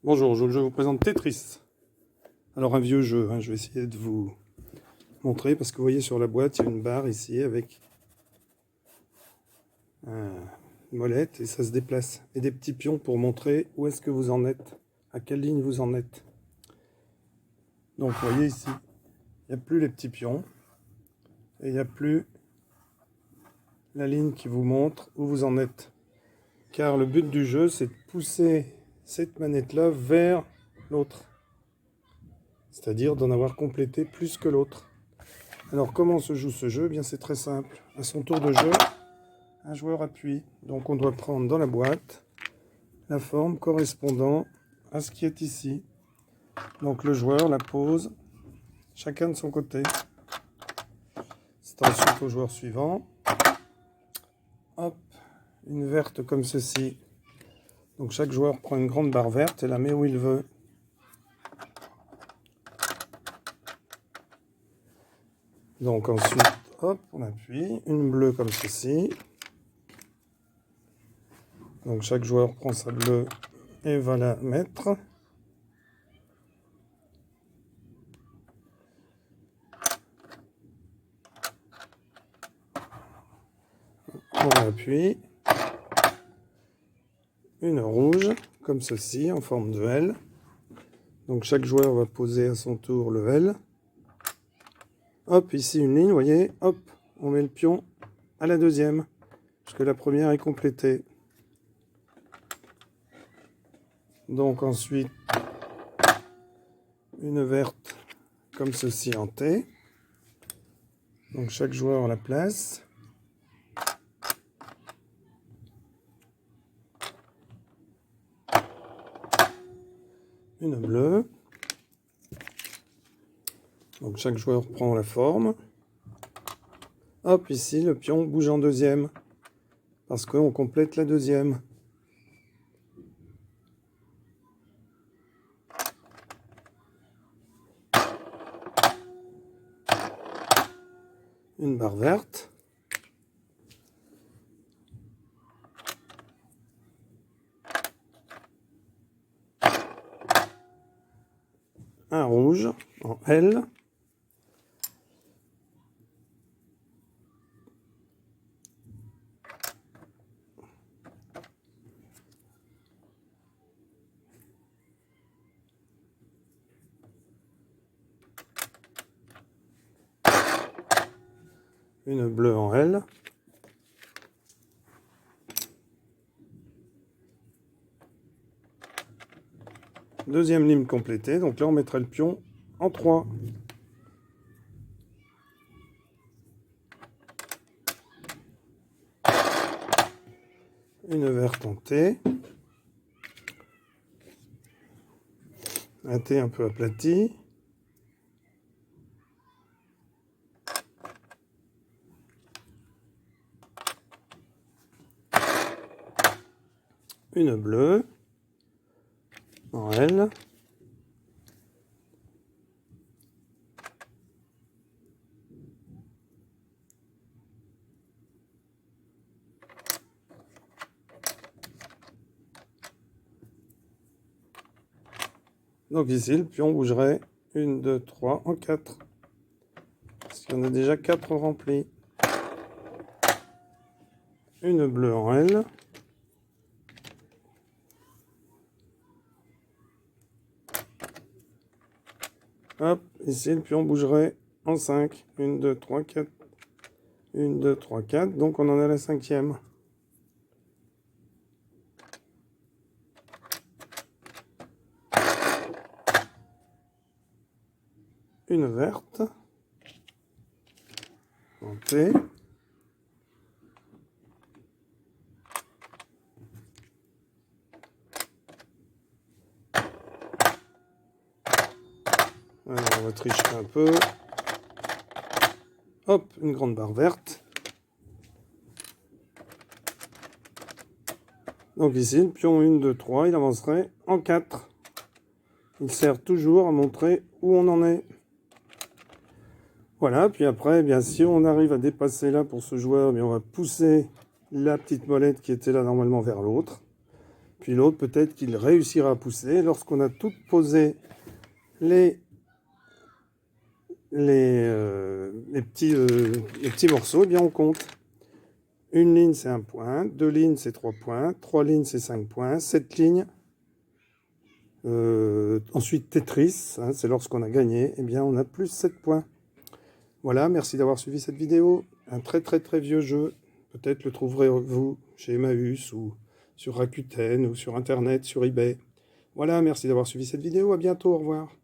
Bonjour, je vous présente Tetris. Alors un vieux jeu, je vais essayer de vous montrer parce que vous voyez sur la boîte, il y a une barre ici avec une molette et ça se déplace. Et des petits pions pour montrer où est-ce que vous en êtes, à quelle ligne vous en êtes. Donc vous voyez ici, il n'y a plus les petits pions et il n'y a plus la ligne qui vous montre où vous en êtes. Car le but du jeu, c'est de pousser cette manette-là vers l'autre. C'est-à-dire d'en avoir complété plus que l'autre. Alors comment se joue ce jeu? Eh bien c'est très simple. À son tour de jeu, un joueur appuie. Donc on doit prendre dans la boîte la forme correspondant à ce qui est ici. Donc le joueur la pose, chacun de son côté. C'est ensuite au joueur suivant. Hop, une verte comme ceci. Donc chaque joueur prend une grande barre verte et la met où il veut. Donc ensuite, hop, on appuie. Une bleue comme ceci. Donc chaque joueur prend sa bleue et va la mettre. On appuie. Une rouge, comme ceci, en forme de L. Donc chaque joueur va poser à son tour le L. Hop, ici une ligne, vous voyez, hop, on met le pion à la deuxième, puisque la première est complétée. Donc ensuite, une verte, comme ceci en T. Donc chaque joueur la place. Une bleue. Donc chaque joueur prend la forme. Hop, ici le pion bouge en deuxième, parce qu'on complète la deuxième. Une barre verte. Un rouge en L. Une bleue en L. Deuxième ligne complétée, donc là on mettrait le pion en 3. Une verte en T. Un T un peu aplati. Une bleue en L. Donc ici, le pion bougerait 1, 2, 3 en 4. Parce qu'il y en a déjà 4 remplis. Une bleue en L. Hop, ici, le pion bougerait en 5. 1, 2, 3, 4. 1, 2, 3, 4. Donc on en a la 5e. Une verte en T. Alors, on va tricher un peu. Hop, une grande barre verte. Donc ici, le pion 1, 2, 3, il avancerait en 4. Il sert toujours à montrer où on en est. Voilà, puis après, eh bien, si on arrive à dépasser là pour ce joueur, eh bien, on va pousser la petite molette qui était là normalement vers l'autre. Puis l'autre, peut-être qu'il réussira à pousser. Lorsqu'on a tout posé les petits morceaux, eh bien on compte. Une ligne, c'est 1 point. 2 lignes, c'est 3 points. 3 lignes, c'est 5 points. 7 lignes. Ensuite, Tetris, hein, c'est lorsqu'on a gagné, eh bien on a plus 7 points. Voilà, merci d'avoir suivi cette vidéo. Un très très très vieux jeu. Peut-être le trouverez-vous chez Emmaüs ou sur Rakuten ou sur Internet, sur eBay. Voilà, merci d'avoir suivi cette vidéo. À bientôt, au revoir.